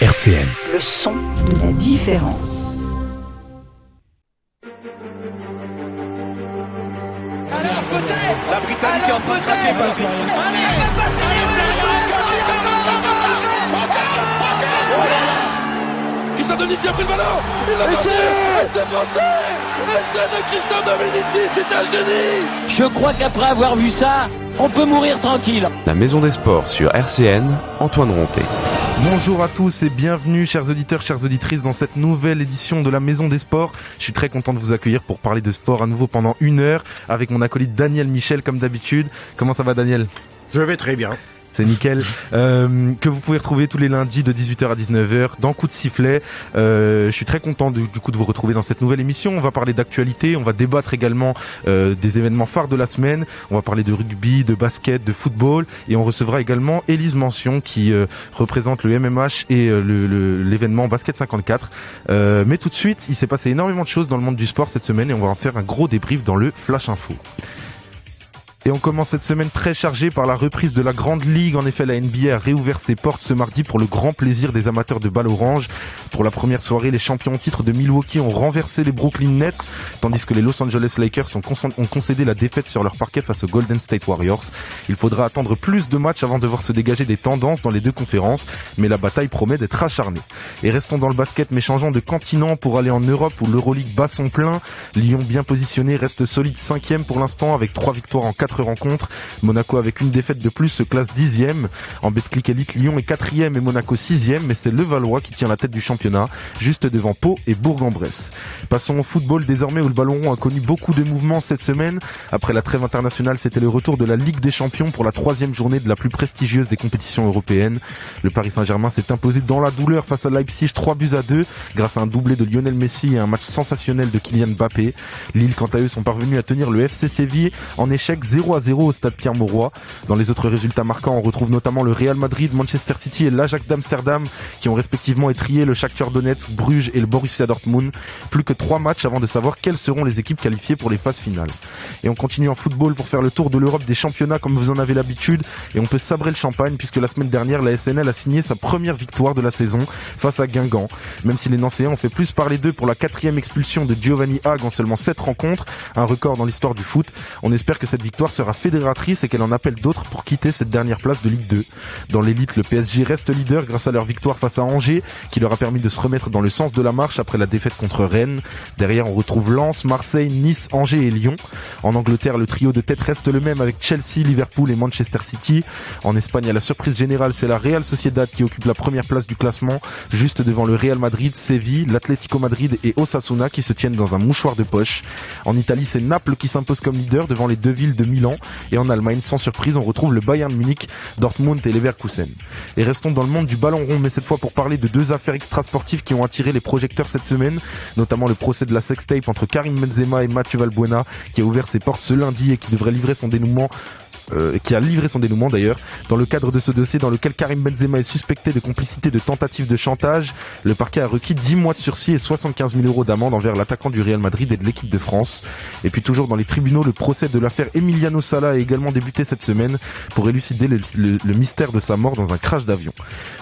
RCN. Le son de la différence. Alors peut-être la Britannique est en train de craquer, Patrick. Christophe Dominici a pris le ballon. Il l'a passé. C'est français. Essai de Christophe Dominici, c'est un génie. Je crois qu'après avoir vu ça, on peut mourir tranquille. La Maison des Sports sur RCN, Antoine Ronté. Bonjour à tous et bienvenue chers auditeurs, chères auditrices dans cette nouvelle édition de la Maison des Sports. Je suis très content de vous accueillir pour parler de sport à nouveau pendant 1 heure avec mon acolyte Daniel Michel comme d'habitude. Comment ça va Daniel ? Je vais très bien. C'est nickel. Que vous pouvez retrouver tous les lundis de 18h à 19h dans Coup de sifflet. Je suis très content du coup de vous retrouver dans cette nouvelle émission. On va parler d'actualité, on va débattre également des événements phares de la semaine. On va parler de rugby, de basket, de football et on recevra également Élise Mention qui représente le MMH et l'événement Basket 54. Mais tout de suite, il s'est passé énormément de choses dans le monde du sport cette semaine et on va en faire un gros débrief dans le Flash Info. Et on commence cette semaine très chargée par la reprise de la Grande Ligue. En effet, la NBA a réouvert ses portes ce mardi pour le grand plaisir des amateurs de balle orange. Pour la première soirée, les champions en titre de Milwaukee ont renversé les Brooklyn Nets, tandis que les Los Angeles Lakers ont concédé la défaite sur leur parquet face aux Golden State Warriors. Il faudra attendre plus de matchs avant de voir se dégager des tendances dans les deux conférences, mais la bataille promet d'être acharnée. Et restons dans le basket, mais changeons de continent pour aller en Europe où l'Euroleague bat son plein. Lyon, bien positionné, reste solide 5e pour l'instant avec 3 victoires en 4 rencontres. Monaco avec une défaite de plus se classe 10e. En Betclic Elite, Lyon est 4e et Monaco 6e, mais c'est Levallois qui tient la tête du championnat, juste devant Pau et Bourg-en-Bresse. Passons au football désormais où le ballon rond a connu beaucoup de mouvements cette semaine. Après la trêve internationale, c'était le retour de la Ligue des Champions pour la 3e journée de la plus prestigieuse des compétitions européennes. Le Paris Saint-Germain s'est imposé dans la douleur face à Leipzig 3-2 grâce à un doublé de Lionel Messi et un match sensationnel de Kylian Mbappé. Lille, quant à eux, sont parvenus à tenir le FC Séville en échec 0-0 au stade Pierre-Mauroy. Dans les autres résultats marquants, on retrouve notamment le Real Madrid, Manchester City et l'Ajax d'Amsterdam qui ont respectivement étrillé le Shakhtar Donetsk, Bruges et le Borussia Dortmund. Plus que 3 matchs avant de savoir quelles seront les équipes qualifiées pour les phases finales. Et on continue en football pour faire le tour de l'Europe des championnats comme vous en avez l'habitude et on peut sabrer le champagne puisque la semaine dernière la SNL a signé sa première victoire de la saison face à Guingamp. Même si les Nancéens ont fait plus parler d'eux pour la 4e expulsion de Giovanni Hague en seulement 7 rencontres, un record dans l'histoire du foot, on espère que cette victoire sera fédératrice et qu'elle en appelle d'autres pour quitter cette dernière place de Ligue 2. Dans l'élite, le PSG reste leader grâce à leur victoire face à Angers qui leur a permis de se remettre dans le sens de la marche après la défaite contre Rennes. Derrière, on retrouve Lens, Marseille, Nice, Angers et Lyon. En Angleterre, le trio de tête reste le même avec Chelsea, Liverpool et Manchester City. En Espagne, à la surprise générale, c'est la Real Sociedad qui occupe la première place du classement, juste devant le Real Madrid, Séville, l'Atlético Madrid et Osasuna qui se tiennent dans un mouchoir de poche. En Italie, c'est Naples qui s'impose comme leader devant les deux villes de Milan. Et en Allemagne, sans surprise, on retrouve le Bayern Munich, Dortmund et Leverkusen. Et restons dans le monde du ballon rond, mais cette fois pour parler de 2 affaires extrasportives qui ont attiré les projecteurs cette semaine, notamment le procès de la sextape entre Karim Benzema et Mathieu Valbuena, qui a ouvert ses portes ce lundi et qui devrait livrer son dénouement. Qui a livré son dénouement d'ailleurs. Dans le cadre de ce dossier dans lequel Karim Benzema est suspecté de complicité de tentative de chantage, le parquet a requis 10 mois de sursis et 75 000 € d'amende envers l'attaquant du Real Madrid et de l'équipe de France. Et puis toujours dans les tribunaux, le procès de l'affaire Emiliano Sala a également débuté cette semaine pour élucider le mystère de sa mort dans un crash d'avion.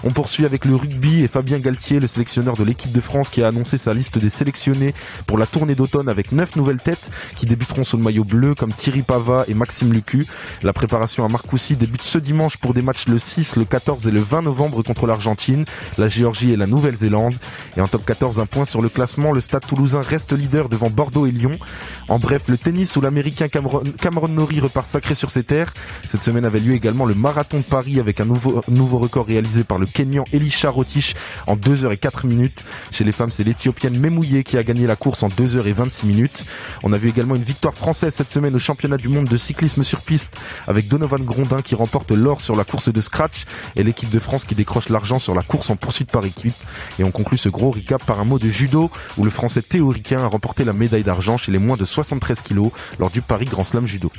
On poursuit avec le rugby et Fabien Galtier, le sélectionneur de l'équipe de France qui a annoncé sa liste des sélectionnés pour la tournée d'automne avec 9 nouvelles têtes qui débuteront sous le maillot bleu comme Thierry Pava et Maxime Lucu. La préparation à Marcoussis débute ce dimanche pour des matchs le 6, le 14 et le 20 novembre contre l'Argentine, la Géorgie et la Nouvelle-Zélande. Et en top 14, un point sur le classement, le Stade Toulousain reste leader devant Bordeaux et Lyon. En bref, le tennis où l'Américain Cameron Norrie repart sacré sur ses terres. Cette semaine avait lieu également le Marathon de Paris avec un nouveau record réalisé par le Kenyan Elisha Rotich en 2h04. Chez les femmes, c'est l'Éthiopienne Memouye qui a gagné la course en 2h26. On a vu également une victoire française cette semaine au championnat du monde de cyclisme sur piste avec Donovan Grondin qui remporte l'or sur la course de scratch et l'équipe de France qui décroche l'argent sur la course en poursuite par équipe. Et on conclut ce gros recap par un mot de judo où le français Théo Riquin a remporté la médaille d'argent chez les moins de 73 kilos lors du Paris Grand Slam judo.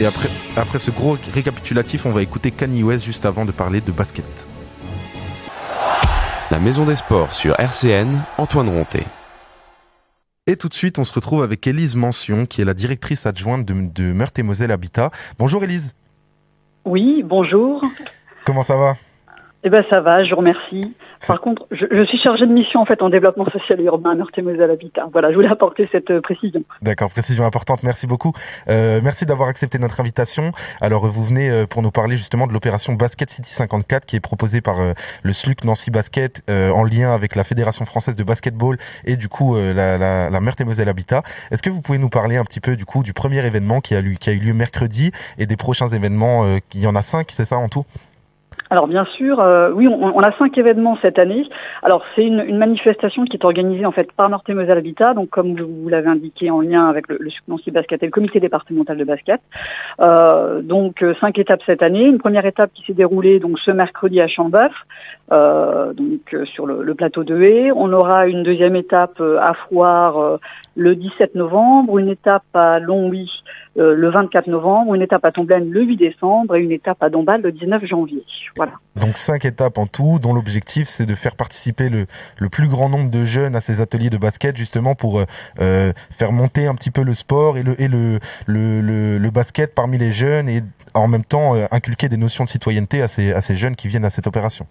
Et après ce gros récapitulatif, on va écouter Kanye West juste avant de parler de basket. La Maison des Sports sur RCN, Antoine Ronté. Et tout de suite, on se retrouve avec Élise Mention, qui est la directrice adjointe de Meurthe-et-Moselle Habitat. Bonjour Élise. Oui, bonjour. Comment ça va? Eh ben ça va, je vous remercie. Par contre, je suis chargée de mission en fait en développement social et urbain à Meurthe-et-Moselle Habitat. Voilà, je voulais apporter cette précision. D'accord, précision importante, merci beaucoup. Merci d'avoir accepté notre invitation. Alors vous venez pour nous parler justement de l'opération Basket City 54 qui est proposée par le SLUC Nancy Basket en lien avec la Fédération française de basketball et du coup la Meurthe-et-Moselle Habitat. Est-ce que vous pouvez nous parler un petit peu du coup du premier événement qui a eu lieu mercredi et des prochains événements, il y en a 5, c'est ça en tout? Alors bien sûr, oui, on a 5 événements cette année. Alors c'est une manifestation qui est organisée en fait par Meurthe-et-Moselle Habitat, donc comme vous l'avez indiqué en lien avec le Nancy Basket et le comité départemental de basket. Donc 5 étapes cette année. Une première étape qui s'est déroulée donc ce mercredi à Chambeuf, sur le plateau de Haye. On aura une deuxième étape à Frouard le 17 novembre, une étape à Longwy le 24 novembre, une étape à Tomblaine le 8 décembre et une étape à Dombasle le 19 janvier. Voilà. Donc 5 étapes en tout, dont l'objectif c'est de faire participer le plus grand nombre de jeunes à ces ateliers de basket, justement pour faire monter un petit peu le sport et le basket parmi les jeunes et en même temps inculquer des notions de citoyenneté à ces jeunes qui viennent à cette opération.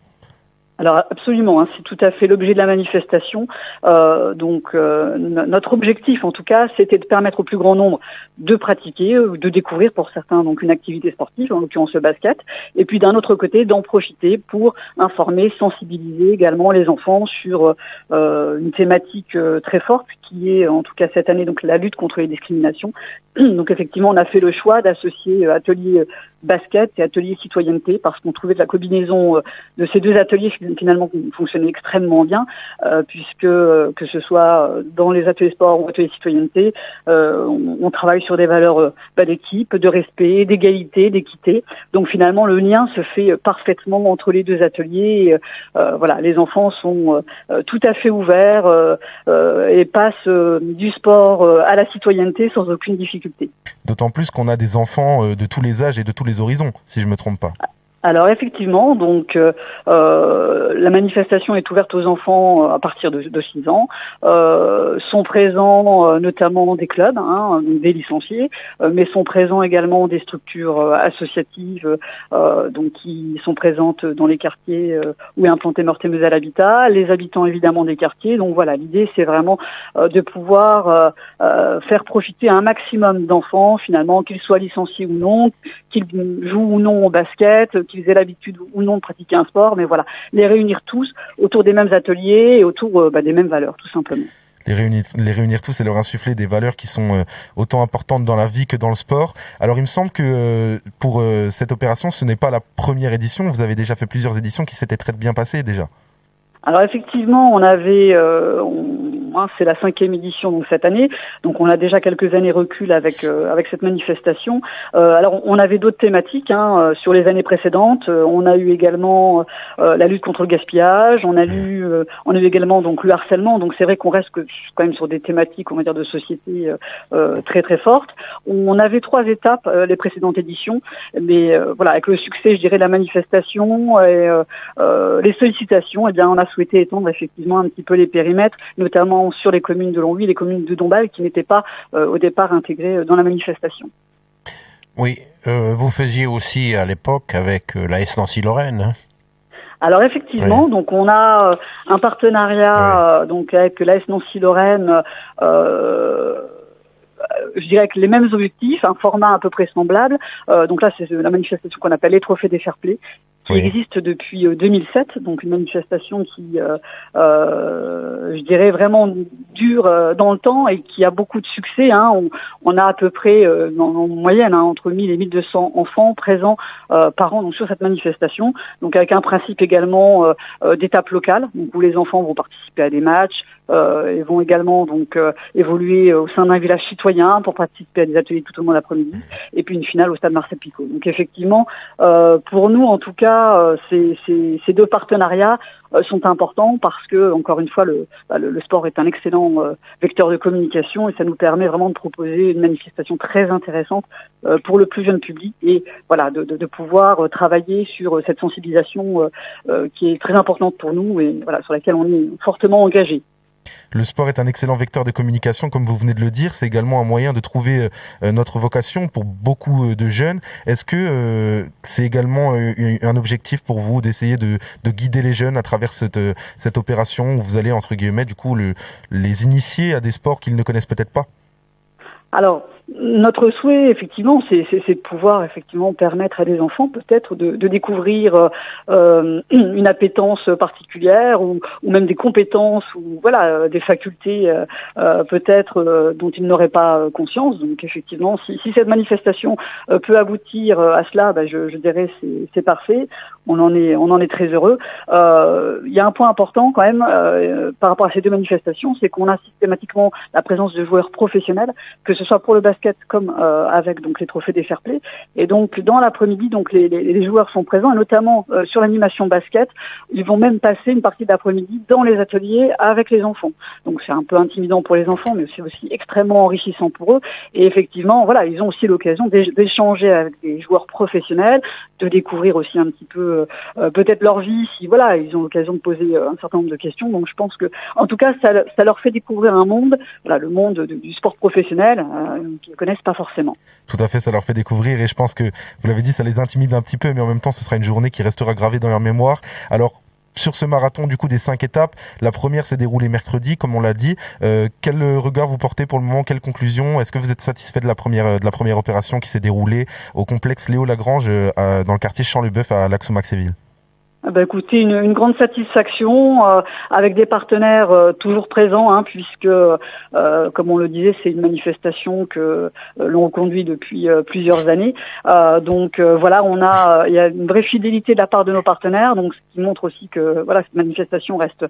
Alors absolument, c'est tout à fait l'objet de la manifestation. Notre objectif, en tout cas, c'était de permettre au plus grand nombre de pratiquer, de découvrir pour certains donc une activité sportive, en l'occurrence le basket, et puis d'un autre côté d'en profiter pour informer, sensibiliser également les enfants sur une thématique très forte qui est en tout cas cette année donc la lutte contre les discriminations. Donc effectivement, on a fait le choix d'associer atelier basket et atelier citoyenneté parce qu'on trouvait que la combinaison de ces deux ateliers finalement fonctionnait extrêmement bien puisque que ce soit dans les ateliers sport ou ateliers citoyenneté, on travaille sur des valeurs d'équipe, de respect, d'égalité, d'équité. Donc finalement, le lien se fait parfaitement entre les deux ateliers. Voilà, les enfants sont tout à fait ouverts et passent du sport à la citoyenneté sans aucune difficulté. D'autant plus qu'on a des enfants de tous les âges et de tous les horizons, si je me trompe pas. Alors effectivement, donc la manifestation est ouverte aux enfants à partir de 6 ans. Sont présents notamment des clubs, des licenciés, mais sont présents également des structures associatives donc qui sont présentes dans les quartiers où est implanté Meurthe-et-Moselle Habitat, les habitants évidemment des quartiers. Donc voilà, l'idée c'est vraiment de pouvoir faire profiter un maximum d'enfants finalement, qu'ils soient licenciés ou non, qu'ils jouent ou non au basket, qu'ils aient l'habitude ou non de pratiquer un sport, mais voilà, les réunir tous autour des mêmes ateliers et autour des mêmes valeurs, tout simplement. Les réunir tous et leur insuffler des valeurs qui sont autant importantes dans la vie que dans le sport. Alors il me semble que pour cette opération, ce n'est pas la première édition, vous avez déjà fait plusieurs éditions qui s'étaient très bien passées déjà. Alors effectivement, on avait, c'est la 5e édition donc cette année, donc on a déjà quelques années recul avec cette manifestation. Alors on avait d'autres thématiques sur les années précédentes. On a eu également la lutte contre le gaspillage. On a eu également donc le harcèlement. Donc c'est vrai qu'on reste quand même sur des thématiques, on va dire, de société très très fortes. On avait 3 étapes les précédentes éditions, mais voilà, avec le succès, je dirais, de la manifestation et les sollicitations, eh bien on a souhaité étendre effectivement un petit peu les périmètres, notamment sur les communes de Longwy, les communes de Dombasle qui n'étaient pas au départ intégrées dans la manifestation. Oui, vous faisiez aussi à l'époque avec l'AS Nancy-Lorraine. Alors effectivement, oui. Donc on a un partenariat donc avec l'AS Nancy-Lorraine. Je dirais avec les mêmes objectifs, un format à peu près semblable. Donc là, c'est la manifestation qu'on appelle les Trophées des Fair Play, qui existe depuis 2007. Donc une manifestation qui, je dirais, vraiment dure dans le temps et qui a beaucoup de succès. On a à peu près, en moyenne, entre 1000 et 1200 enfants présents par an donc, sur cette manifestation. Donc avec un principe également d'étape locale, donc où les enfants vont participer à des matchs, et vont également donc évoluer au sein d'un village citoyen pour participer à des ateliers tout au long de l'après-midi, et puis une finale au stade Marcel-Picot. Donc effectivement, pour nous en tout cas, ces 2 partenariats sont importants parce que, encore une fois, le sport est un excellent vecteur de communication et ça nous permet vraiment de proposer une manifestation très intéressante pour le plus jeune public et voilà de pouvoir travailler sur cette sensibilisation qui est très importante pour nous et voilà sur laquelle on est fortement engagé. Le sport est un excellent vecteur de communication, comme vous venez de le dire. C'est également un moyen de trouver notre vocation pour beaucoup de jeunes. Est-ce que c'est également un objectif pour vous d'essayer de guider les jeunes à travers cette opération où vous allez, entre guillemets, du coup, les initier à des sports qu'ils ne connaissent peut-être pas? Alors, notre souhait, effectivement, c'est de pouvoir effectivement permettre à des enfants peut-être de découvrir une appétence particulière ou même des compétences ou voilà des facultés peut-être dont ils n'auraient pas conscience. Donc effectivement, si cette manifestation peut aboutir à cela, je dirais c'est parfait. On en est très heureux. Il y a un point important quand même par rapport à ces deux manifestations, c'est qu'on a systématiquement la présence de joueurs professionnels, que ce soit pour le basket comme avec donc les trophées des fair play. Et donc dans l'après-midi, donc les joueurs sont présents, et notamment sur l'animation basket. Ils vont même passer une partie de l'après-midi dans les ateliers avec les enfants. Donc c'est un peu intimidant pour les enfants, mais c'est aussi extrêmement enrichissant pour eux. Et effectivement, voilà, ils ont aussi l'occasion d'échanger avec des joueurs professionnels, de découvrir aussi un petit peu peut-être leur vie, si voilà, ils ont l'occasion de poser un certain nombre de questions. Donc je pense que, en tout cas, ça leur fait découvrir un monde, voilà, le monde du sport professionnel qu'ils ne connaissent pas forcément. Tout à fait, ça leur fait découvrir, et je pense que, vous l'avez dit, ça les intimide un petit peu, mais en même temps, ce sera une journée qui restera gravée dans leur mémoire. Alors, sur ce marathon du coup des 5 étapes, la première s'est déroulée mercredi, comme on l'a dit. Quel regard vous portez pour le moment? Quelle conclusion? Est-ce que vous êtes satisfait de la première opération qui s'est déroulée au complexe Léo Lagrange dans le quartier Champ-le-Bœuf à Laxo-Maxéville? Écoutez, une grande satisfaction avec des partenaires toujours présents, puisque comme on le disait, c'est une manifestation que l'on conduit depuis plusieurs années. Donc voilà, il y a une vraie fidélité de la part de nos partenaires, donc ce qui montre aussi que voilà, cette manifestation reste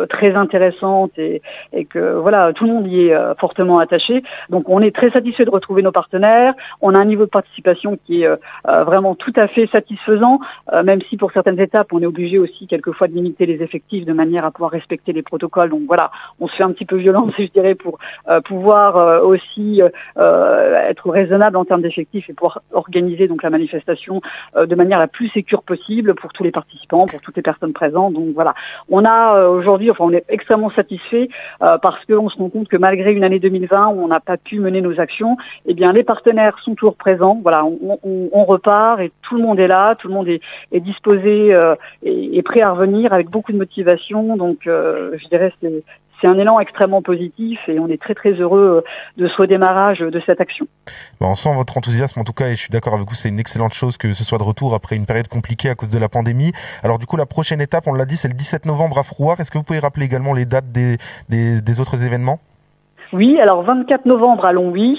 très intéressante et que voilà, tout le monde y est fortement attaché. Donc on est très satisfait de retrouver nos partenaires. On a un niveau de participation qui est vraiment tout à fait satisfaisant, même si pour certaines étapes on est obligé aussi quelquefois de limiter les effectifs de manière à pouvoir respecter les protocoles. Donc voilà, on se fait un petit peu violence, je dirais, pour pouvoir aussi être raisonnable en termes d'effectifs et pouvoir organiser donc la manifestation de manière la plus sécure possible pour tous les participants, pour toutes les personnes présentes. Donc voilà, on a aujourd'hui, on est extrêmement satisfait parce qu'on se rend compte que malgré une année 2020 où on n'a pas pu mener nos actions, eh bien les partenaires sont toujours présents. Voilà, on repart et tout le monde est là, tout le monde est disposé et prêt à revenir avec beaucoup de motivation. Donc je dirais c'est un élan extrêmement positif et on est très très heureux de ce redémarrage de cette action. On sent votre enthousiasme en tout cas, et je suis d'accord avec vous, c'est une excellente chose que ce soit de retour après une période compliquée à cause de la pandémie. Alors du coup, la prochaine étape, on l'a dit, c'est le 17 novembre à Frouard. Est-ce que vous pouvez rappeler également les dates des autres événements? Oui, alors 24 novembre à Longwy,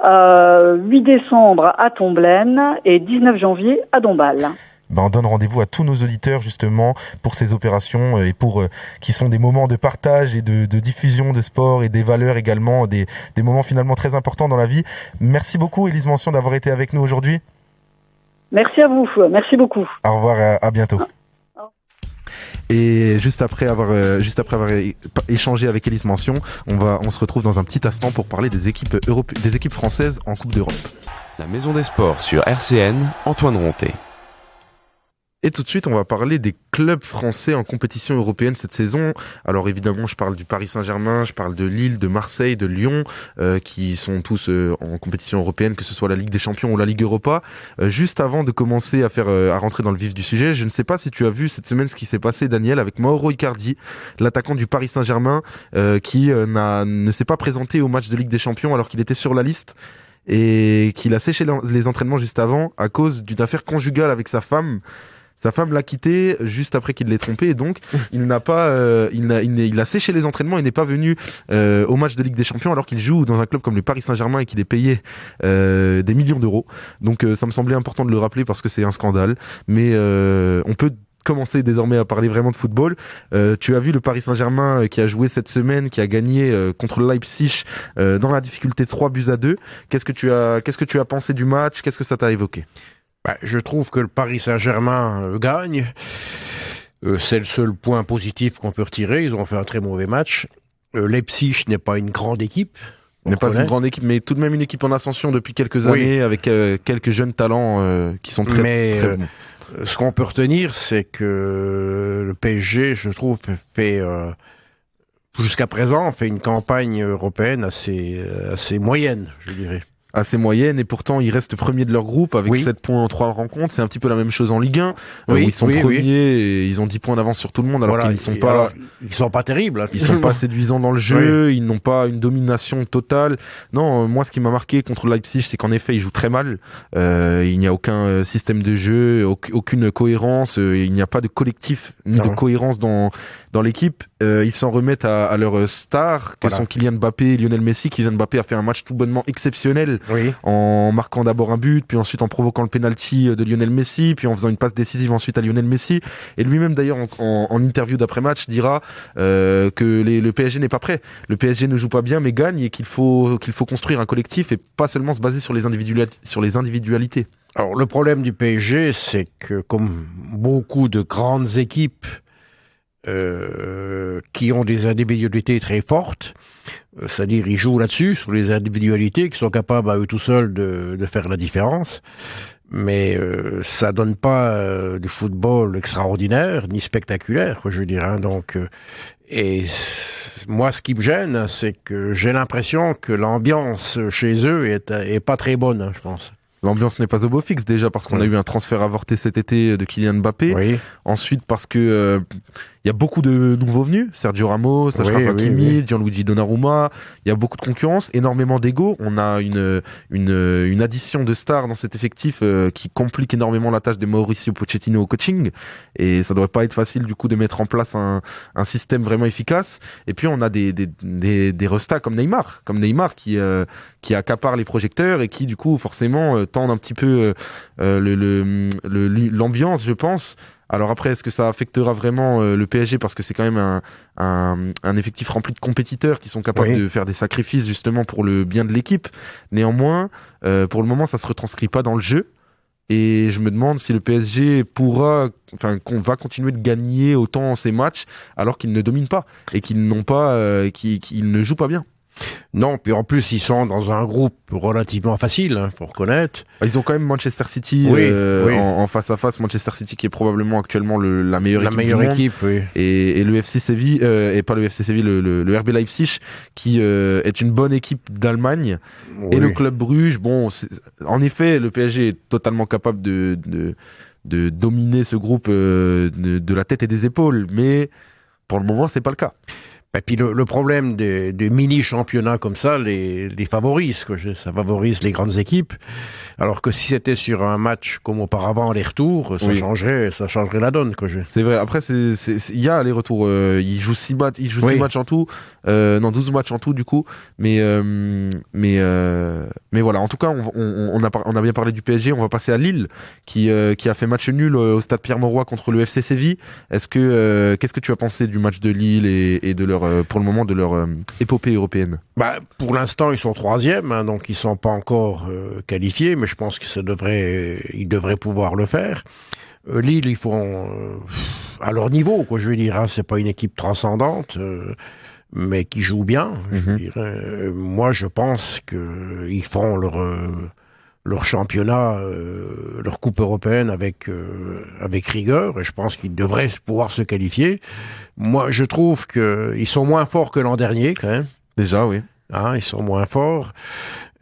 8 décembre à Tomblaine et 19 janvier à Dombasle. On donne rendez-vous à tous nos auditeurs justement pour ces opérations et pour qui sont des moments de partage et de diffusion de sport et des valeurs également, des moments finalement très importants dans la vie. Merci beaucoup Élise Mention d'avoir été avec nous aujourd'hui. Merci à vous, merci beaucoup. Au revoir, à bientôt. Et juste après avoir échangé avec Élise Mention, on se retrouve dans un petit instant pour parler des équipes françaises en Coupe d'Europe. La Maison des Sports sur RCN, Antoine Ronté. Et tout de suite, on va parler des clubs français en compétition européenne cette saison. Alors évidemment, je parle du Paris Saint-Germain, je parle de Lille, de Marseille, de Lyon, qui sont tous en compétition européenne, que ce soit la Ligue des Champions ou la Ligue Europa. Juste avant de commencer à rentrer dans le vif du sujet, je ne sais pas si tu as vu cette semaine ce qui s'est passé, Daniel, avec Mauro Icardi, l'attaquant du Paris Saint-Germain, qui ne s'est pas présenté au match de Ligue des Champions alors qu'il était sur la liste et qu'il a séché les entraînements juste avant à cause d'une affaire conjugale avec sa femme. Sa femme l'a quitté juste après qu'il l'ait trompé, et donc il a séché les entraînements et n'est pas venu au match de Ligue des Champions alors qu'il joue dans un club comme le Paris Saint-Germain et qu'il est payé des millions d'euros. Donc ça me semblait important de le rappeler parce que c'est un scandale. Mais on peut commencer désormais à parler vraiment de football. Tu as vu le Paris Saint-Germain qui a joué cette semaine, qui a gagné contre le Leipzig dans la difficulté 3-2. Qu'est-ce que tu as pensé du match? Qu'est-ce que ça t'a évoqué? Je trouve que le Paris Saint-Germain gagne. C'est le seul point positif qu'on peut retirer. Ils ont fait un très mauvais match. Leipzig n'est pas une grande équipe. N'est pas une grande équipe, mais tout de même une équipe en ascension depuis quelques années, avec quelques jeunes talents qui sont très bons. Ce qu'on peut retenir, c'est que le PSG, je trouve, fait jusqu'à présent, fait une campagne européenne assez moyenne, je dirais. Assez moyenne, et pourtant ils restent premiers de leur groupe avec 7 points en 3 rencontres. C'est un petit peu la même chose en Ligue 1, où ils sont premiers et ils ont 10 points d'avance sur tout le monde, alors qu'ils ne sont pas... Alors, ils sont pas terribles. Hein, ils sont pas séduisants dans le jeu, ils n'ont pas une domination totale. Non, moi ce qui m'a marqué contre Leipzig, c'est qu'en effet ils jouent très mal. Il n'y a aucun système de jeu, aucune cohérence, il n'y a pas de collectif ni de cohérence dans l'équipe. Ils s'en remettent à leurs stars, que sont Kylian Mbappé et Lionel Messi. Kylian Mbappé a fait un match tout bonnement exceptionnel, en marquant d'abord un but, puis ensuite en provoquant le penalty de Lionel Messi, puis en faisant une passe décisive ensuite à Lionel Messi. Et lui-même d'ailleurs en interview d'après-match dira que le PSG n'est pas prêt. Le PSG ne joue pas bien mais gagne, et qu'il faut construire un collectif et pas seulement se baser sur les individualités. Alors le problème du PSG, c'est que comme beaucoup de grandes équipes qui ont des individualités très fortes, c'est-à-dire ils jouent là-dessus, sur les individualités, qui sont capables à eux tout seuls de faire la différence, mais ça donne pas du football extraordinaire ni spectaculaire, je dirais. Hein, donc, et moi, ce qui me gêne, c'est que j'ai l'impression que l'ambiance chez eux est pas très bonne, hein, je pense. L'ambiance n'est pas au beau fixe, déjà parce qu'on a eu un transfert avorté cet été de Kylian Mbappé. Ensuite parce que il y a beaucoup de nouveaux venus, Sergio Ramos, Achraf Hakimi, Gianluigi Donnarumma. Il y a beaucoup de concurrence, énormément d'ego. On a une addition de stars dans cet effectif qui complique énormément la tâche de Mauricio Pochettino au coaching. Et ça devrait pas être facile du coup de mettre en place un système vraiment efficace. Et puis on a des restats comme Neymar qui accapare les projecteurs et qui du coup forcément tendent un petit peu l'ambiance, je pense. Alors après, est-ce que ça affectera vraiment le PSG, parce que c'est quand même un effectif rempli de compétiteurs qui sont capables de faire des sacrifices justement pour le bien de l'équipe. Néanmoins, pour le moment, ça se retranscrit pas dans le jeu. Et je me demande si le PSG qu'on va continuer de gagner autant ces matchs alors qu'ils ne dominent pas et qu'ils ne jouent pas bien. Non, puis en plus ils sont dans un groupe relativement facile, faut reconnaître. Ils ont quand même Manchester City en face à face. Manchester City qui est probablement actuellement la meilleure équipe du monde. Et le FC Séville et pas le FC Séville, le RB Leipzig qui est une bonne équipe d'Allemagne. Et le Club Bruges. Bon, en effet, le PSG est totalement capable de dominer ce groupe de la tête et des épaules, mais pour le moment c'est pas le cas. Et puis le problème des mini-championnats comme ça les favorise, ça favorise les grandes équipes, alors que si c'était sur un match comme auparavant, les retours, ça changerait la donne. C'est vrai, après il y a les retours, ils jouent 6 matchs en tout, 12 matchs en tout du coup, mais voilà, en tout cas on a bien parlé du PSG, on va passer à Lille qui a fait match nul au stade Pierre-Mauroy contre le FC Séville. Qu'est-ce que tu as pensé du match de Lille et de leur pour le moment de leur épopée européenne? Pour l'instant ils sont 3e, donc ils sont pas encore qualifiés, mais je pense que ils devraient pouvoir le faire. Lille, ils font à leur niveau, je veux dire, c'est pas une équipe transcendante, mais qui joue bien. Je dirais. Moi, je pense que ils font leur championnat, leur coupe européenne avec rigueur, et je pense qu'ils devraient pouvoir se qualifier. Moi, je trouve qu'ils sont moins forts que l'an dernier, quand même. Déjà, oui. Ils sont moins forts.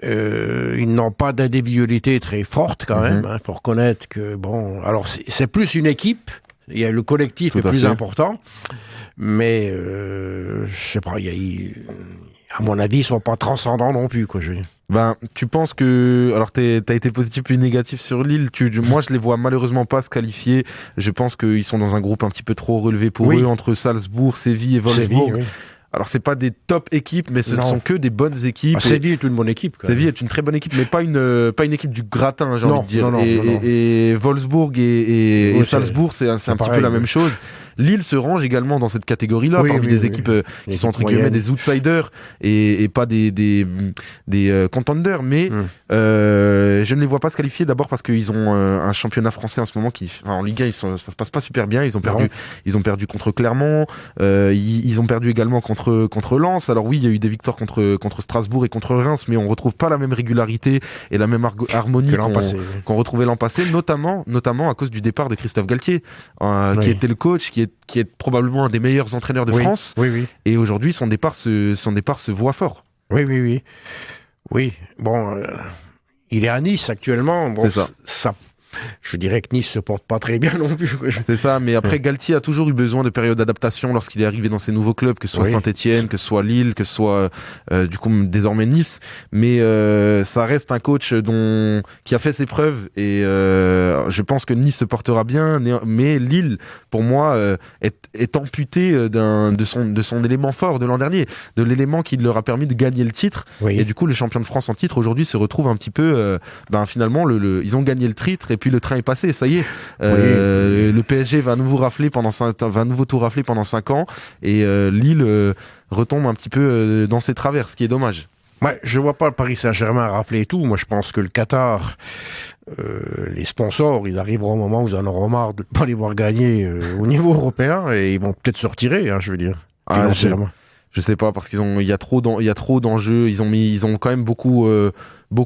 Ils n'ont pas d'individualité très forte, quand même. Faut reconnaître que, alors c'est plus une équipe. Il y a le collectif est plus important. Mais, je sais pas, à mon avis, ils sont pas transcendants non plus, tu penses que, alors t'as été positif et négatif sur Lille, moi je les vois malheureusement pas se qualifier. Je pense qu'ils sont dans un groupe un petit peu trop relevé pour eux, entre Salzbourg, Séville et Wolfsburg. Alors c'est pas des top équipes, mais ce ne sont que des bonnes équipes. Séville est une bonne équipe. Séville est une très bonne équipe, mais pas une équipe du gratin, j'ai envie de dire. Et Wolfsburg et Salzbourg, c'est un petit peu la même chose. Lille se range également dans cette catégorie-là, parmi des équipes qui sont entre guillemets des outsiders et pas des contenders, mais je ne les vois pas se qualifier, d'abord parce qu'ils ont un championnat français en ce moment en Ligue 1, ça se passe pas super bien. Ils ont perdu contre Clermont, ils ont perdu également contre Lens. Alors oui, il y a eu des victoires contre Strasbourg et contre Reims, mais on retrouve pas la même régularité et la même harmonie qu'on retrouvait l'an passé, notamment à cause du départ de Christophe Galtier, qui était le coach, qui est probablement un des meilleurs entraîneurs de France. Oui. Et aujourd'hui, son départ se voit fort. Oui. Bon, il est à Nice actuellement. Bon, c'est ça. Je dirais que Nice se porte pas très bien non plus. C'est ça, mais après Galtier a toujours eu besoin de périodes d'adaptation lorsqu'il est arrivé dans ses nouveaux clubs, que ce soit Saint-Etienne, que ce soit Lille, que ce soit du coup désormais Nice. Mais ça reste un coach qui a fait ses preuves et je pense que Nice se portera bien, mais Lille, pour moi, est amputé de son élément fort de l'an dernier, de l'élément qui leur a permis de gagner le titre. Et du coup, le champion de France en titre aujourd'hui se retrouve un petit peu, finalement, ils ont gagné le titre et puis le train est passé, ça y est. Le PSG va à nouveau tout rafler pendant 5 ans et Lille retombe un petit peu dans ses travers, ce qui est dommage. Ouais, je vois pas le Paris Saint-Germain rafler et tout. Moi, je pense que le Qatar, les sponsors, ils arriveront au moment où ils en auront marre de pas les voir gagner au niveau européen et ils vont peut-être se retirer, je veux dire. Je sais pas, parce il y a trop d'enjeux. Ils ont quand même beaucoup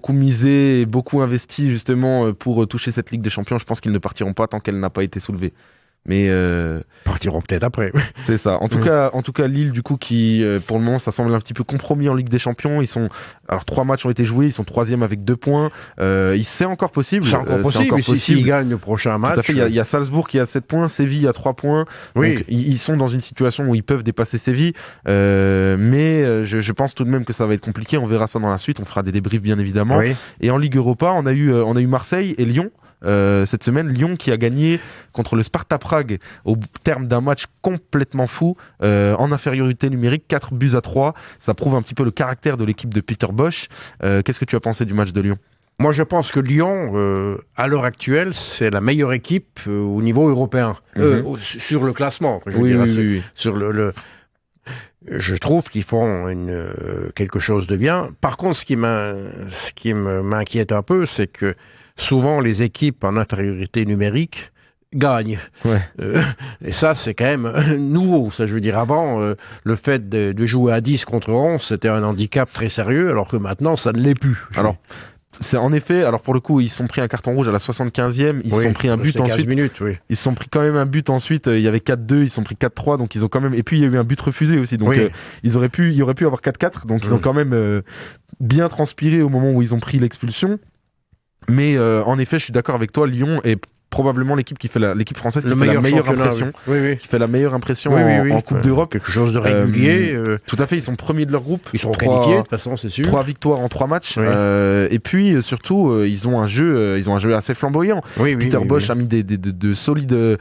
misé et beaucoup investi justement pour toucher cette Ligue des Champions. Je pense qu'ils ne partiront pas tant qu'elle n'a pas été soulevée. Mais partiront peut-être après. C'est ça. En tout cas, Lille, du coup, qui pour le moment, ça semble un petit peu compromis en Ligue des Champions. 3 matchs ont été joués, ils sont 3e avec 2 points. C'est encore possible. C'est encore possible. S'ils gagnent le prochain match. Tout à fait. Il y a Salzbourg qui a 7 points, Séville a 3 points. Oui. Donc, ils sont dans une situation où ils peuvent dépasser Séville. Mais je pense tout de même que ça va être compliqué. On verra ça dans la suite. On fera des débriefs, bien évidemment. Oui. Et en Ligue Europa, on a eu Marseille et Lyon. Cette semaine, Lyon qui a gagné contre le Sparta Prague au terme d'un match complètement fou, en infériorité numérique, 4-3. Ça prouve un petit peu le caractère de l'équipe de Peter Bosz. Qu'est-ce que tu as pensé du match de Lyon ? Moi, je pense que Lyon, à l'heure actuelle, c'est la meilleure équipe au niveau européen, sur le classement. Oui. Sur le je trouve qu'ils font quelque chose de bien. Par contre, ce qui m'inquiète un peu, c'est que souvent les équipes en infériorité numérique gagnent. Ouais. Et ça, c'est quand même nouveau. Ça, je veux dire, avant, le fait de jouer à 10 contre 11, c'était un handicap très sérieux, alors que maintenant, ça ne l'est plus. C'est en effet, alors pour le coup, ils se sont pris un carton rouge à la 75e, ils se sont pris un but ensuite. 15 minutes, oui. Ils se sont pris quand même un but ensuite, il y avait 4-2, ils se sont pris 4-3, donc ils ont quand même, et puis il y a eu un but refusé aussi, donc il aurait pu avoir 4-4, donc ils ont quand même bien transpiré au moment où ils ont pris l'expulsion. Mais en effet, je suis d'accord avec toi, Lyon est probablement l'équipe française qui fait la meilleure impression, qui fait la meilleure impression en Coupe d'Europe. Quelque chose de régulier. Tout à fait, ils sont premiers de leur groupe. Ils sont qualifiés de toute façon, c'est sûr. 3 victoires en 3 matchs. Et puis surtout, ils ont un jeu assez flamboyant. Peter Bosz a mis de solides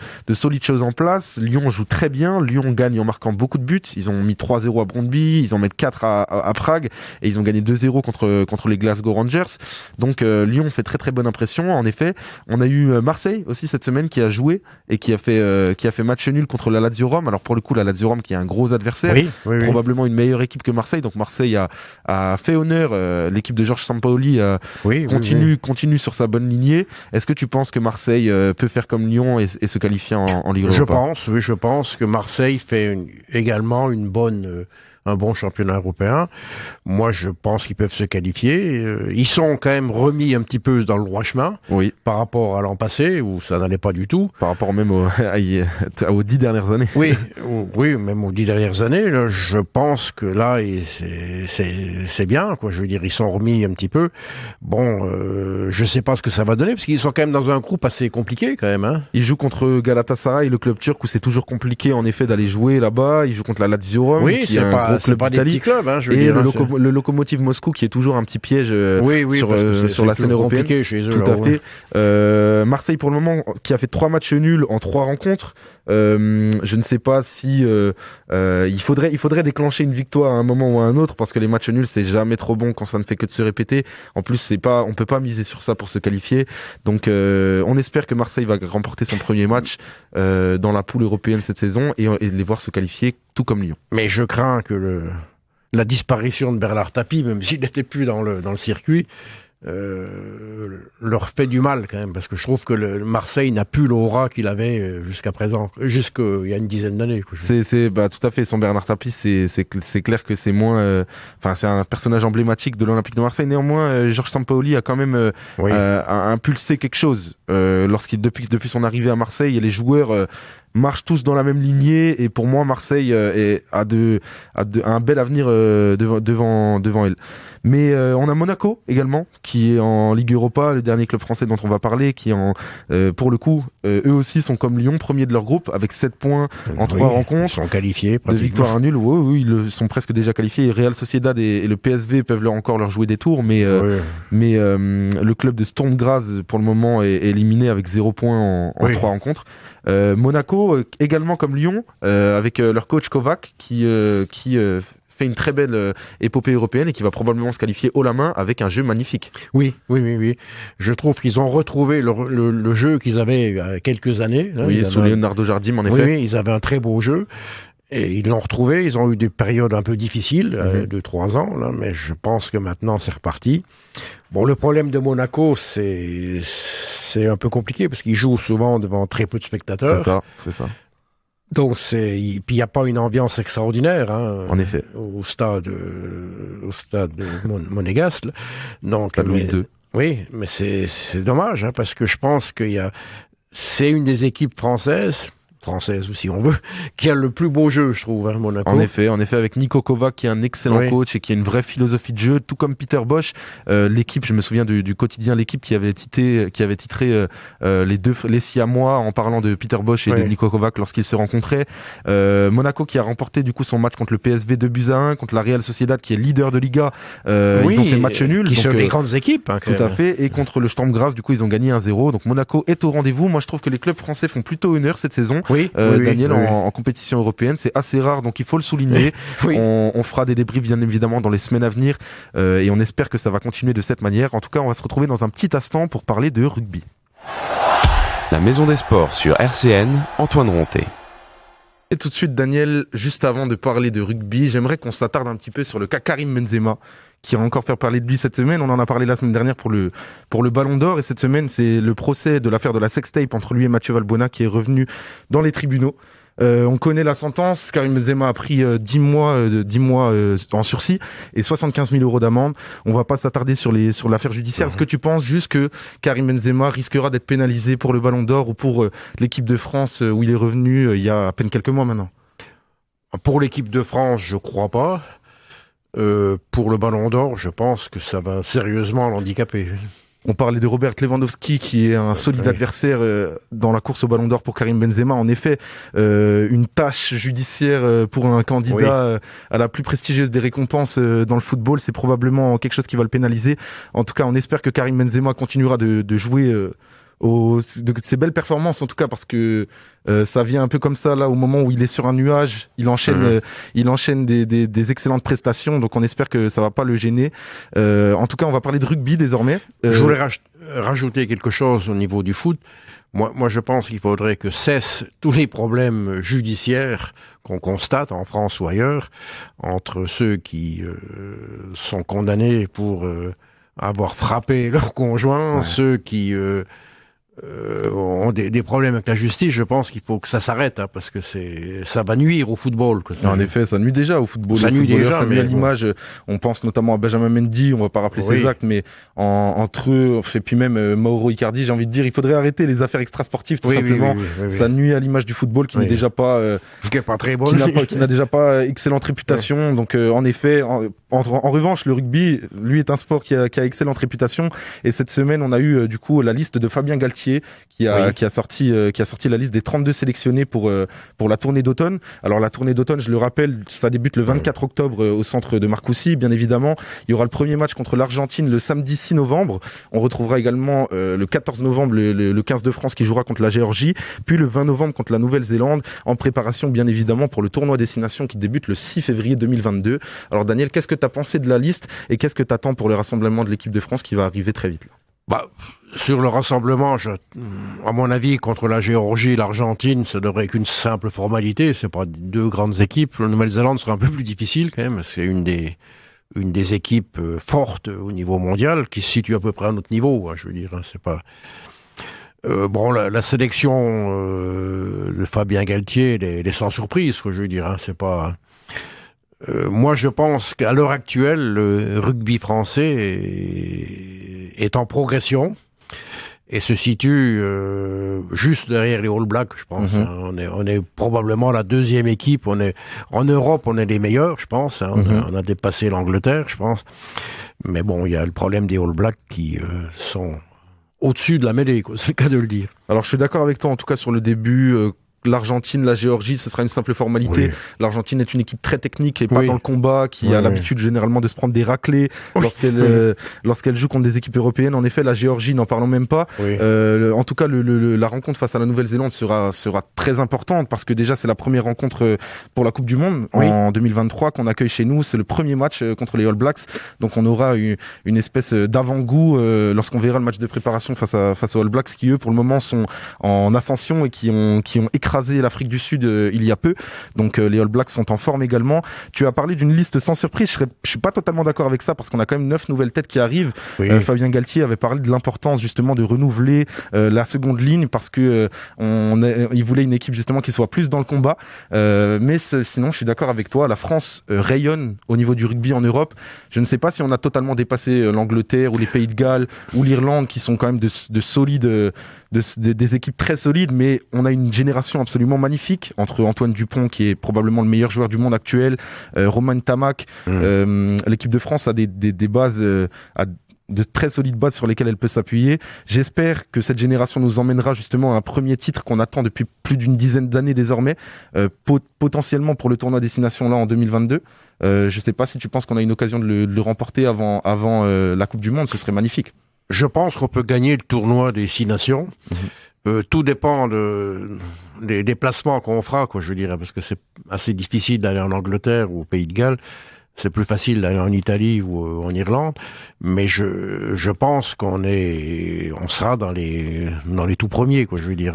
choses en place. Lyon joue très bien. Lyon gagne en marquant beaucoup de buts. Ils ont mis 3-0 à Brøndby, ils en mettent 4 à Prague et ils ont gagné 2-0 contre les Glasgow Rangers. Donc Lyon fait très très bonne impression. En effet, on a eu Marseille aussi cette semaine qui a joué et qui a fait match nul contre la Lazio Rome. Alors pour le coup, la Lazio Rome qui est un gros adversaire, probablement une meilleure équipe que Marseille. Donc Marseille a fait honneur. L'équipe de Georges Sampaoli continue sur sa bonne lignée. Est-ce que tu penses que Marseille peut faire comme Lyon et se qualifier en Ligue Europa ? Je pense que Marseille fait également un bon championnat européen. Moi, je pense qu'ils peuvent se qualifier. Ils sont quand même remis un petit peu dans le droit chemin par rapport à l'an passé, où ça n'allait pas du tout. Par rapport même aux 10 dernières années. Oui, même aux 10 dernières années. Là, je pense que là, c'est bien, quoi. Je veux dire, ils sont remis un petit peu. Bon, je sais pas ce que ça va donner, parce qu'ils sont quand même dans un groupe assez compliqué, quand même. Hein. Ils jouent contre Galatasaray, le club turc, où c'est toujours compliqué, en effet, d'aller jouer là-bas. Ils jouent contre la Lazio Rome, qui est un gros club pas d'Italie. Des petits clubs, hein, je veux et dire, le Lokomotiv Moscou qui est toujours un petit piège sur la scène européenne. Chez eux, tout à fait. Marseille pour le moment qui a fait 3 matchs nuls en 3 rencontres. Je ne sais pas si il faudrait déclencher une victoire à un moment ou à un autre, parce que les matchs nuls c'est jamais trop bon quand ça ne fait que de se répéter. En plus on peut pas miser sur ça pour se qualifier. Donc on espère que Marseille va remporter son premier match dans la poule européenne cette saison et les voir se qualifier tout comme Lyon. Mais je crains que la disparition de Bernard Tapie, même s'il n'était plus dans le circuit, leur fait du mal quand même, parce que je trouve que Marseille n'a plus l'aura qu'il avait jusqu'à présent, jusqu'il y a une dizaine d'années. C'est tout à fait, son Bernard Tapie, c'est clair que c'est moins, c'est un personnage emblématique de l'Olympique de Marseille. Néanmoins, Georges Sampaoli a quand même impulsé quelque chose depuis son arrivée à Marseille, et les joueurs marchent tous dans la même lignée et pour moi Marseille a un bel avenir devant elle. Mais on a Monaco également qui est en Ligue Europa, le dernier club français dont on va parler, qui pour le coup eux aussi sont comme Lyon, premiers de leur groupe avec 7 poins en 3 rencontres. Ils sont qualifiés de victoire à nul. Oui, ils sont presque déjà qualifiés. Real Sociedad et le PSV peuvent encore leur jouer des tours, mais le club de Sturm Graz pour le moment est éliminé avec 0 points en 3 rencontres. Monaco également comme Lyon avec leur coach Kovac qui fait une très belle épopée européenne et qui va probablement se qualifier haut la main avec un jeu magnifique. Oui. Je trouve qu'ils ont retrouvé le jeu qu'ils avaient il y a quelques années. Oui, sous Leonardo Jardim, en effet. Oui, ils avaient un très beau jeu. Et ils l'ont retrouvé. Ils ont eu des périodes un peu difficiles, de 3 ans, là, mais je pense que maintenant c'est reparti. Bon, le problème de Monaco, c'est un peu compliqué parce qu'ils jouent souvent devant très peu de spectateurs. C'est ça. Donc puis il n'y a pas une ambiance extraordinaire, en effet, au stade monégasque. Donc, stade Louis II. Oui, mais c'est dommage, parce que je pense c'est une des équipes françaises ou si on veut, qui a le plus beau jeu, je trouve, Monaco. En effet, avec Niko Kovac, qui est un excellent coach et qui a une vraie philosophie de jeu, tout comme Peter Bosz. L'équipe, je me souviens du quotidien L'équipe qui avait titré les Siamois en parlant de Peter Bosz et de Niko Kovac lorsqu'ils se rencontraient. Monaco qui a remporté du coup son match contre le PSV 2-1, contre la Real Sociedad qui est leader de Liga. Ils ont fait match nul. Qui sont des grandes équipes. Tout à fait. Et contre le Sturm Graz, du coup, ils ont gagné 1-0. Donc Monaco est au rendez-vous. Moi, je trouve que les clubs français font plutôt honneur cette saison. Daniel, en compétition européenne, c'est assez rare, donc il faut le souligner. On fera des débriefs bien évidemment dans les semaines à venir et on espère que ça va continuer de cette manière. En tout cas, on va se retrouver dans un petit instant pour parler de rugby. La Maison des Sports sur RCN, Antoine Ronté. Et tout de suite, Daniel, juste avant de parler de rugby, j'aimerais qu'on s'attarde un petit peu sur le cas Karim Benzema, qui va encore faire parler de lui cette semaine. On en a parlé la semaine dernière pour le Ballon d'Or, et cette semaine, c'est le procès de l'affaire de la sextape entre lui et Mathieu Valbuena qui est revenu dans les tribunaux. On connaît la sentence. Karim Benzema a pris 10 mois en sursis et 75 000 euros d'amende. On va pas s'attarder sur l'affaire judiciaire. Est-ce que tu penses juste que Karim Benzema risquera d'être pénalisé pour le Ballon d'Or ou pour l'équipe de France où il est revenu il y a à peine quelques mois maintenant? Pour l'équipe de France, je crois pas. Pour le Ballon d'Or, je pense que ça va sérieusement l'handicaper. On parlait de Robert Lewandowski qui est un solide adversaire dans la course au Ballon d'Or pour Karim Benzema. En effet, une tâche judiciaire pour un candidat à la plus prestigieuse des récompenses dans le football, c'est probablement quelque chose qui va le pénaliser. En tout cas, on espère que Karim Benzema continuera de jouer de ses belles performances, en tout cas, parce que ça vient un peu comme ça là au moment où il est sur un nuage, il enchaîne des excellentes prestations, donc on espère que ça va pas le gêner. En tout cas, on va parler de rugby désormais. Je voulais rajouter quelque chose au niveau du foot. Moi, je pense qu'il faudrait que cessent tous les problèmes judiciaires qu'on constate en France ou ailleurs entre ceux qui sont condamnés pour avoir frappé leur conjoint, ceux qui ont des problèmes avec la justice. Je pense qu'il faut que ça s'arrête, parce que ça va nuire au football. En effet, ça nuit déjà au football. Ça nuit déjà, ça nuit à l'image. On pense notamment à Benjamin Mendy, on va pas rappeler ses actes, mais entre eux, et puis même Mauro Icardi, j'ai envie de dire, il faudrait arrêter les affaires extrasportives, tout simplement. Oui. Ça nuit à l'image du football qui n'est déjà pas, qui est pas très bon, qui n'a déjà pas excellente réputation. Donc, en effet, en revanche, le rugby, lui, est un sport qui a excellente réputation. Et cette semaine, on a eu, du coup, la liste de Fabien Galtier, qui a sorti la liste des 32 sélectionnés pour la tournée d'automne. Alors la tournée d'automne, je le rappelle, ça débute le 24 octobre au centre de Marcoussis, bien évidemment. Il y aura le premier match contre l'Argentine le samedi 6 novembre. On retrouvera également le 14 novembre le 15 de France qui jouera contre la Géorgie, puis le 20 novembre contre la Nouvelle-Zélande, en préparation bien évidemment pour le tournoi Destination qui débute le 6 février 2022. Alors Daniel, qu'est-ce que tu as pensé de la liste et qu'est-ce que tu attends pour le rassemblement de l'équipe de France qui va arriver très vite là? Sur le rassemblement, à mon avis, contre la Géorgie et l'Argentine, ça devrait être une simple formalité. C'est pas deux grandes équipes. La Nouvelle-Zélande sera un peu plus difficile quand même. C'est une des équipes fortes au niveau mondial qui se situe à peu près à notre niveau. Je veux dire, c'est pas. La sélection de Fabien Galtier, elle est sans surprise. Je veux dire, c'est pas. Moi, je pense qu'à l'heure actuelle, le rugby français est en progression. et se situe juste derrière les All Blacks, je pense. On est probablement la deuxième équipe. En Europe, on est les meilleurs, je pense. On a dépassé l'Angleterre, je pense. Mais bon, il y a le problème des All Blacks qui sont au-dessus de la mêlée, quoi. C'est le cas de le dire. Alors je suis d'accord avec toi, en tout cas sur le début. L'Argentine, la Géorgie, ce sera une simple formalité. Oui. L'Argentine est une équipe très technique et pas dans le combat, qui a l'habitude généralement de se prendre des raclées lorsqu'elle joue contre des équipes européennes. En effet, la Géorgie, n'en parlons même pas. Oui. En tout cas, la rencontre face à la Nouvelle-Zélande sera très importante parce que déjà c'est la première rencontre pour la Coupe du Monde en 2023 qu'on accueille chez nous. C'est le premier match contre les All Blacks, donc on aura une espèce d'avant-goût lorsqu'on verra le match de préparation face aux All Blacks qui eux pour le moment sont en ascension et qui ont écrasé l'Afrique du Sud il y a peu. Donc les All Blacks sont en forme également. Tu as parlé d'une liste sans surprise. Je suis pas totalement d'accord avec ça parce qu'on a quand même 9 nouvelles têtes qui arrivent. Oui. Fabien Galtier avait parlé de l'importance justement de renouveler la seconde ligne parce que il voulait une équipe justement qui soit plus dans le combat. Mais sinon, je suis d'accord avec toi. La France rayonne au niveau du rugby en Europe. Je ne sais pas si on a totalement dépassé l'Angleterre ou les Pays de Galles ou l'Irlande qui sont quand même de solides des équipes très solides, mais on a une génération absolument magnifique entre Antoine Dupont qui est probablement le meilleur joueur du monde actuel, Romain Ntamak. L'équipe de France a des bases de très solides bases sur lesquelles elle peut s'appuyer. J'espère que cette génération nous emmènera justement à un premier titre qu'on attend depuis plus d'une dizaine d'années désormais, potentiellement pour le tournoi Destination là en 2022. Je sais pas si tu penses qu'on a une occasion de le remporter avant la Coupe du Monde, ce serait magnifique. Je pense qu'on peut gagner le tournoi des 6 nations. Tout dépend des déplacements qu'on fera, quoi, je dirais, parce que c'est assez difficile d'aller en Angleterre ou au Pays de Galles. C'est plus facile d'aller en Italie ou en Irlande. Mais je pense qu'on sera dans les tout premiers, quoi, je veux dire.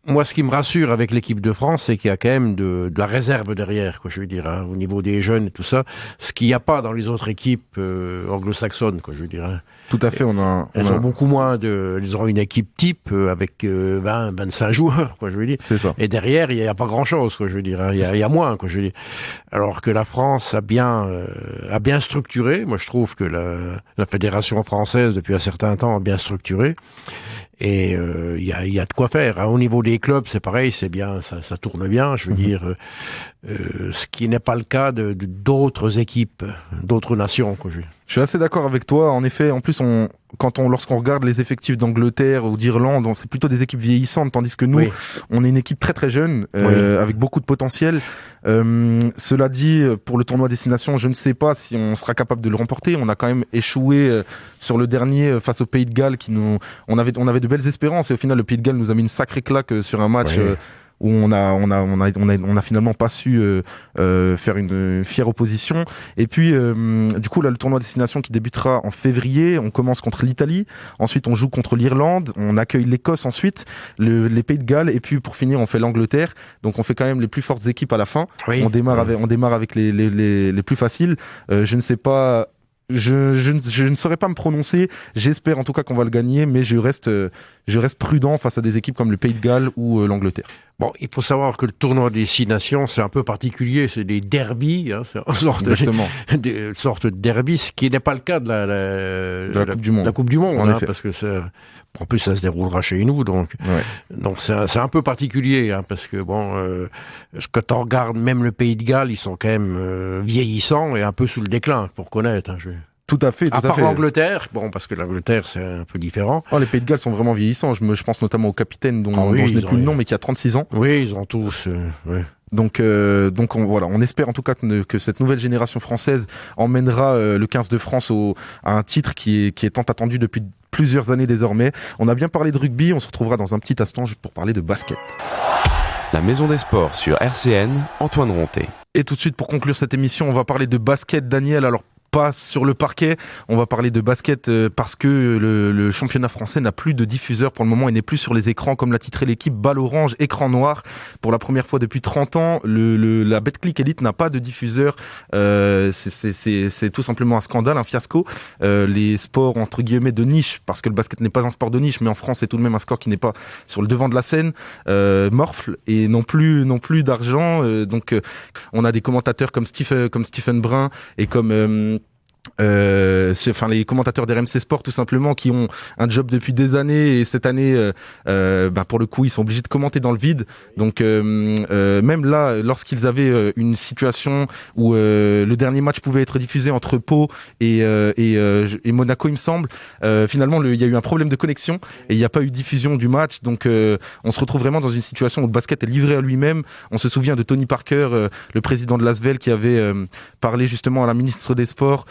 Moi, ce qui me rassure avec l'équipe de France, c'est qu'il y a quand même de la réserve derrière, quoi, je veux dire, au niveau des jeunes et tout ça, ce qu'il n'y a pas dans les autres équipes anglo-saxonnes, quoi, je veux dire. Tout à fait, elles ont beaucoup moins ils auront une équipe type avec 20-25 joueurs, quoi, je veux dire. C'est ça. Et derrière, il n'y a pas grand-chose, quoi, je veux dire. Il y a moins, quoi, je veux dire. Alors que la France a bien structuré. Moi, je trouve que la fédération française, depuis un certain temps, a bien structuré. Et il y a de quoi faire. Au niveau des clubs, c'est pareil, c'est bien, ça tourne bien. Je veux dire, ce qui n'est pas le cas d'autres équipes, d'autres nations, quoi. Je suis assez d'accord avec toi. En effet, en plus, lorsqu'on regarde les effectifs d'Angleterre ou d'Irlande, c'est plutôt des équipes vieillissantes, tandis que nous, on est une équipe très très jeune, avec beaucoup de potentiel. Cela dit, pour le tournoi Destination, je ne sais pas si on sera capable de le remporter. On a quand même échoué sur le dernier face au Pays de Galles, on avait de belles espérances et au final, le Pays de Galles nous a mis une sacrée claque sur un match. Où on a finalement pas su faire une fière opposition. Et puis du coup là le tournoi Destination qui débutera en février, on commence contre l'Italie, ensuite on joue contre l'Irlande, on accueille l'Écosse ensuite, les Pays de Galles et puis pour finir on fait l'Angleterre. Donc on fait quand même les plus fortes équipes à la fin. On démarre avec les plus faciles. Je ne sais pas. Je ne saurais pas me prononcer. J'espère en tout cas qu'on va le gagner, mais je reste prudent face à des équipes comme le Pays de Galles ou l'Angleterre. Bon, il faut savoir que le tournoi des 6 nations, c'est un peu particulier, c'est des derbies, c'est une sorte de derby, ce qui n'est pas le cas de la Coupe du Monde. La Coupe du Monde, parce que en plus ça se déroulera chez nous, donc c'est un peu particulier, parce que quand on regarde même le Pays de Galles, ils sont quand même vieillissants et un peu sous le déclin, faut reconnaître. Tout à fait. À part l'Angleterre, parce que l'Angleterre c'est un peu différent. Les Pays de Galles sont vraiment vieillissants. Je pense notamment au capitaine dont je n'ai plus le nom, mais qui a 36 ans. Oui, ils ont tous. Donc on espère en tout cas que cette nouvelle génération française emmènera le 15 de France à un titre qui est tant attendu depuis plusieurs années désormais. On a bien parlé de rugby. On se retrouvera dans un petit instant pour parler de basket. La Maison des Sports sur RCN, Antoine Ronté. Et tout de suite pour conclure cette émission, on va parler de basket, Daniel. Alors pas sur le parquet, on va parler de basket parce que le championnat français n'a plus de diffuseur pour le moment et n'est plus sur les écrans comme l'a titré l'équipe Balle Orange, écran noir. Pour la première fois depuis 30 ans, la Betclic Elite n'a pas de diffuseur. C'est tout simplement un scandale, un fiasco. Les sports entre guillemets de niche, parce que le basket n'est pas un sport de niche, mais en France c'est tout de même un sport qui n'est pas sur le devant de la scène, morfle et non plus d'argent. Donc on a des commentateurs comme Stephen Brun et comme les commentateurs d'RMC Sport tout simplement, qui ont un job depuis des années, et cette année pour le coup ils sont obligés de commenter dans le vide. Donc même là, lorsqu'ils avaient une situation où le dernier match pouvait être diffusé entre Pau et Monaco, il me semble, finalement il y a eu un problème de connexion et il n'y a pas eu diffusion du match. Donc on se retrouve vraiment dans une situation où le basket est livré à lui-même. On se souvient de Tony Parker, le président de l'Asvel, qui avait parlé justement à la ministre des Sports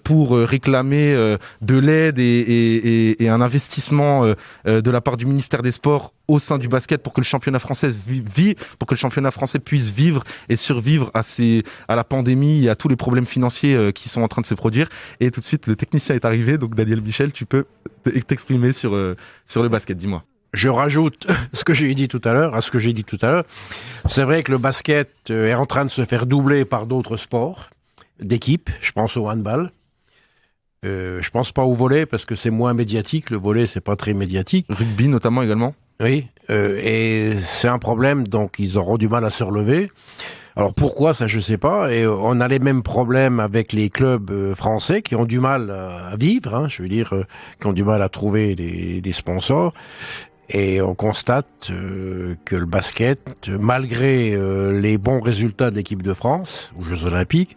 pour réclamer de l'aide et un investissement de la part du ministère des Sports au sein du basket pour que le championnat français puisse vivre et survivre à la pandémie et à tous les problèmes financiers qui sont en train de se produire. Et tout de suite, le technicien est arrivé. Donc Daniel Michel, tu peux t'exprimer sur le basket, dis-moi. Je rajoute à ce que j'ai dit tout à l'heure. C'est vrai que le basket est en train de se faire doubler par d'autres sports d'équipe. Je pense au handball. Je pense pas au volley parce que c'est moins médiatique. Le volley, c'est pas très médiatique. Rugby notamment également. Oui, et c'est un problème, donc ils auront du mal à se relever. Alors pourquoi, ça je sais pas. Et on a les mêmes problèmes avec les clubs français qui ont du mal à vivre, qui ont du mal à trouver des sponsors. Et on constate que le basket, malgré les bons résultats de l'équipe de France aux Jeux Olympiques,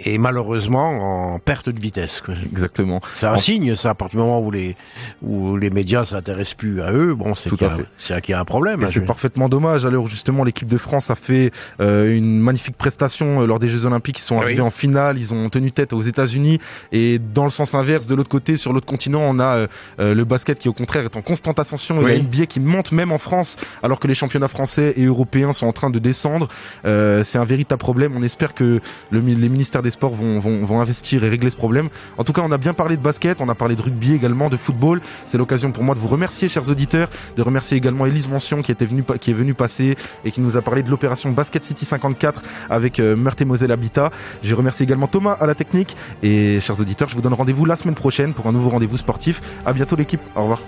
est malheureusement en perte de vitesse, quoi. Exactement. C'est un signe, ça, à partir du moment où les médias s'intéressent plus à eux, bon, c'est qu'il y a un problème. C'est parfaitement dommage. Alors justement, l'équipe de France a fait une magnifique prestation lors des Jeux Olympiques. Ils sont arrivés en finale, ils ont tenu tête aux États-Unis. Et dans le sens inverse, de l'autre côté, sur l'autre continent, on a le basket qui, au contraire, est en constante ascension. Il y a une NBA qui monte même en France, alors que les championnats français et européens sont en train de descendre. C'est un véritable problème. On espère que les ministères des Sports vont investir et régler ce problème. En tout cas, on a bien parlé de basket, on a parlé de rugby également, de football. C'est l'occasion pour moi de vous remercier, chers auditeurs, de remercier également Élise Mention qui est venue passer et qui nous a parlé de l'opération Basket City 54 avec Meurthe-et-Moselle Habitat. Je remercie également Thomas à la technique et chers auditeurs, je vous donne rendez-vous la semaine prochaine pour un nouveau rendez-vous sportif. À bientôt l'équipe, au revoir.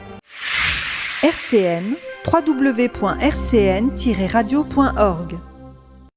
RCN, www.rcn-radio.org